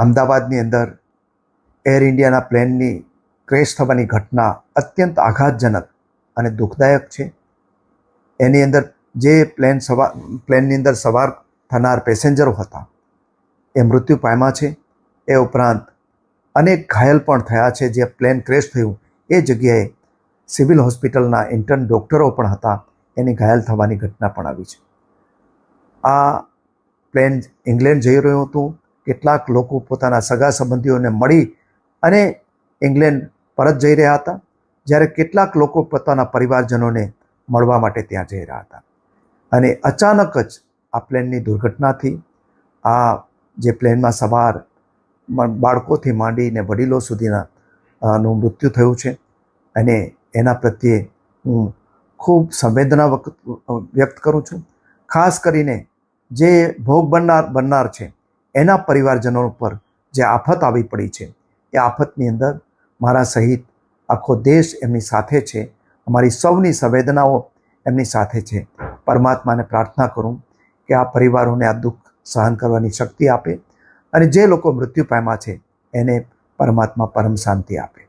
અમદાવાદની અંદર એર ઇન્ડિયાના પ્લેનની ક્રેશ થવાની ઘટના અત્યંત આઘાતજનક અને દુઃખદાયક છે. એની અંદર જે પ્લેનની અંદર સવાર થનાર પેસેન્જરો હતા એ મૃત્યુ પામ્યા છે. એ ઉપરાંત અનેક ઘાયલ પણ થયા છે. જે પ્લેન ક્રેશ થયું એ જગ્યાએ સિવિલ હોસ્પિટલના ઇન્ટર્ન ડૉક્ટરો પણ હતા, એની ઘાયલ થવાની ઘટના પણ આવી છે. આ પ્લેન ઇંગ્લેન્ડ જઈ રહ્યું હતું. કેટલાક લોકો પોતાના સગા સંબંધીઓને મળી અને ઇંગ્લેન્ડ પરત જઈ રહ્યા હતા, જ્યારે કેટલાક લોકો પોતાના પરિવારજનોને મળવા માટે ત્યાં જઈ રહ્યા હતા. અને અચાનક જ આ પ્લેનની દુર્ઘટનાથી આ જે પ્લેનમાં સવાર બાળકોથી માંડીને વડીલો સુધીના નું મૃત્યુ થયું છે. અને એના પ્રત્યે હું ખૂબ સંવેદના વ્યક્ત કરું છું. ખાસ કરીને જે ભોગ બનનાર છે એના પરિવારજનો પર જે આફત આવી પડી છે, એ આફતની અંદર મારા સહિત આખો દેશ એમની સાથે છે. અમારી સૌની સંવેદનાઓ એમની સાથે છે. પરમાત્માને પ્રાર્થના કરું કે આ પરિવારોને આ દુઃખ સહન કરવાની શક્તિ આપે અને જે લોકો મૃત્યુ પામ્યા છે એને પરમાત્મા પરમ શાંતિ આપે.